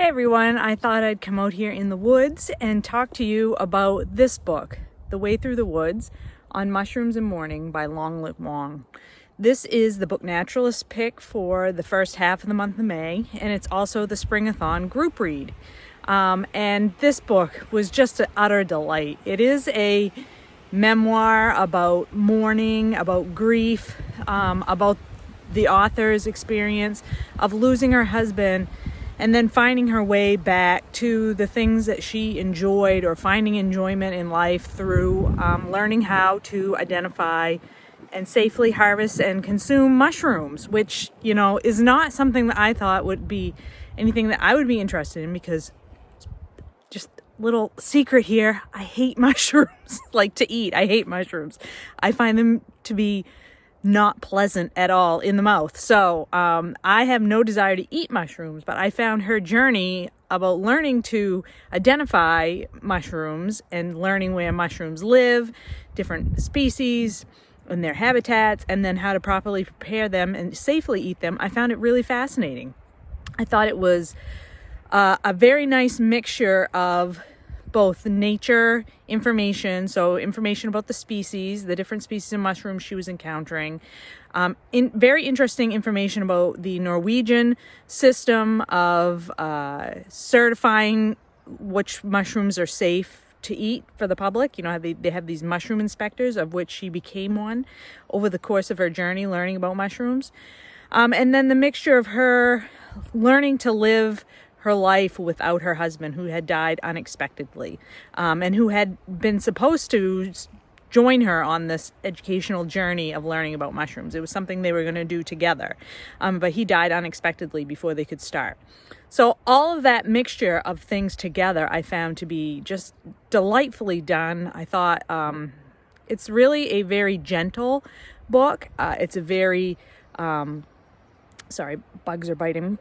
Hey everyone, I thought I'd come out here in the woods and talk to you about this book, The Way Through the Woods on Mushrooms and Morning by Long Litt Woon. This is the Book Naturalists pick for the first half of the month of May, and it's also the Springathon group read. And this book was just an utter delight. It is a memoir about mourning, about grief, about the author's experience of losing her husband and then finding her way back to the things that she enjoyed or finding enjoyment in life through learning how to identify and safely harvest and consume mushrooms, which, you know, is not something that I thought would be anything that I would be interested in, because just little secret here, I hate mushrooms. Like, to eat, I hate mushrooms. I find them to be not pleasant at all in the mouth. So I have no desire to eat mushrooms, but I found her journey about learning to identify mushrooms and learning where mushrooms live, different species and their habitats, and then how to properly prepare them and safely eat them. I found it really fascinating. I thought it was a very nice mixture of both nature information, so information about the species, the different species of mushrooms she was encountering, very interesting information about the Norwegian system of certifying which mushrooms are safe to eat for the public. You know, they have these mushroom inspectors, of which she became one over the course of her journey learning about mushrooms. And then the mixture of her learning to live her life without her husband, who had died unexpectedly, and who had been supposed to join her on this educational journey of learning about mushrooms. It was something they were going to do together, but he died unexpectedly before they could start. So all of that mixture of things together I found to be just delightfully done. I thought it's really a very gentle book. It's a very sorry, bugs are biting.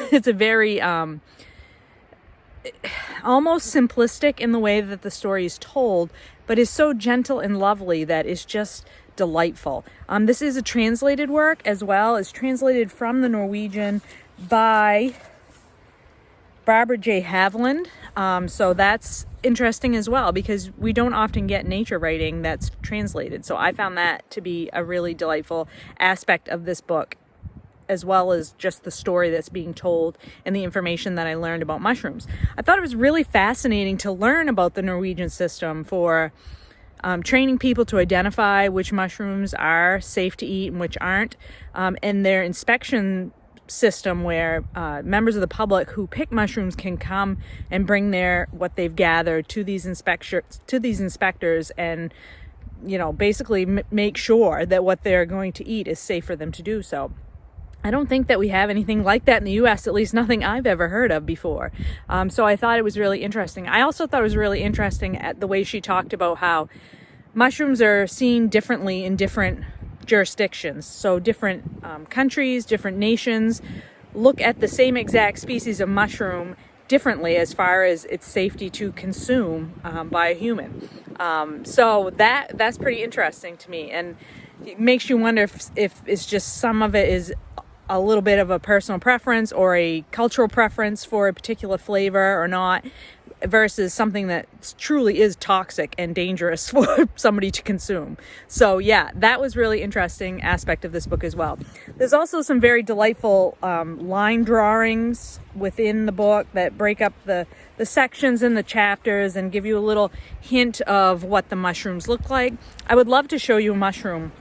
It's a very almost simplistic in the way that the story is told, but is so gentle and lovely that it's just delightful. This is a translated work as well. It's translated from the Norwegian by Barbara J. Haviland. So that's interesting as well, because we don't often get nature writing that's translated. So I found that to be a really delightful aspect of this book, as well as just the story that's being told and the information that I learned about mushrooms. I thought it was really fascinating to learn about the Norwegian system for training people to identify which mushrooms are safe to eat and which aren't, and their inspection system where members of the public who pick mushrooms can come and bring what they've gathered to these inspectors and, you know, basically make sure that what they're going to eat is safe for them to do so. I don't think that we have anything like that in the U.S., at least nothing I've ever heard of before. So I thought it was really interesting. I also thought it was really interesting at the way she talked about how mushrooms are seen differently in different jurisdictions. So different countries, different nations look at the same exact species of mushroom differently as far as its safety to consume by a human. So that's pretty interesting to me. And it makes you wonder if it's just some of it is a little bit of a personal preference or a cultural preference for a particular flavor or not, versus something that truly is toxic and dangerous for somebody to consume. So yeah, that was really interesting aspect of this book as well. There's also some very delightful line drawings within the book that break up the sections and the chapters and give you a little hint of what the mushrooms look like. I would love to show you a mushroom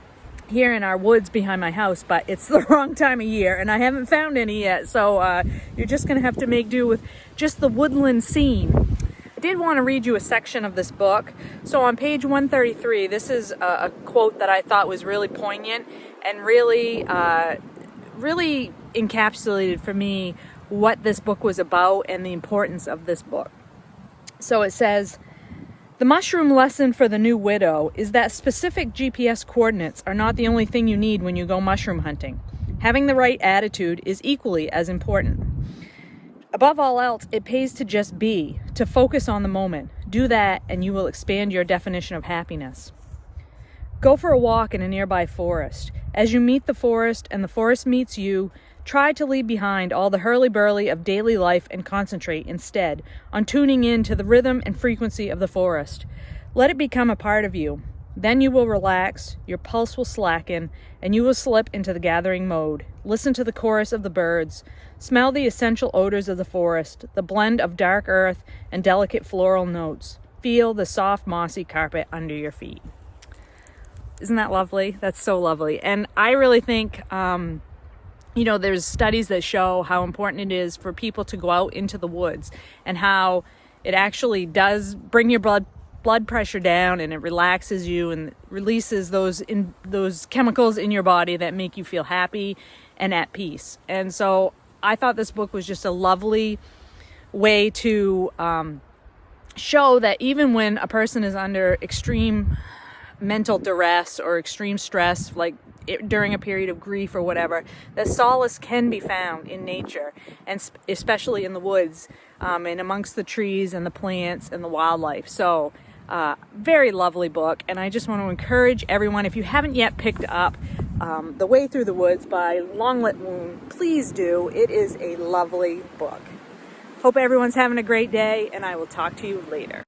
here in our woods behind my house, but it's the wrong time of year and I haven't found any yet, so you're just gonna have to make do with just the woodland scene. I did want to read you a section of this book. So on page 133, this is a quote that I thought was really poignant and really encapsulated for me what this book was about and the importance of this book. So it says, "The mushroom lesson for the new widow is that specific GPS coordinates are not the only thing you need when you go mushroom hunting. Having the right attitude is equally as important. Above all else, it pays to just be, to focus on the moment. Do that and you will expand your definition of happiness. Go for a walk in a nearby forest. As you meet the forest and the forest meets you, Try to leave behind all the hurly-burly of daily life and concentrate instead on tuning in to the rhythm and frequency of the forest. Let it become a part of you. Then you will relax, your pulse will slacken, and you will slip into the gathering mode. Listen to the chorus of the birds. Smell the essential odors of the forest, the blend of dark earth and delicate floral notes. Feel the soft, mossy carpet under your feet. Isn't that lovely? That's so lovely. And I really think, there's studies that show how important it is for people to go out into the woods and how it actually does bring your blood pressure down, and it relaxes you and releases those chemicals in your body that make you feel happy and at peace. And so I thought this book was just a lovely way to show that even when a person is under extreme mental duress or extreme stress, like during a period of grief or whatever, that solace can be found in nature, and especially in the woods, and amongst the trees and the plants and the wildlife. So very lovely book, and I just want to encourage everyone, if you haven't yet picked up The Way Through the Woods by Long Litt Woon, please do. It is a lovely book. Hope everyone's having a great day, and I will talk to you later.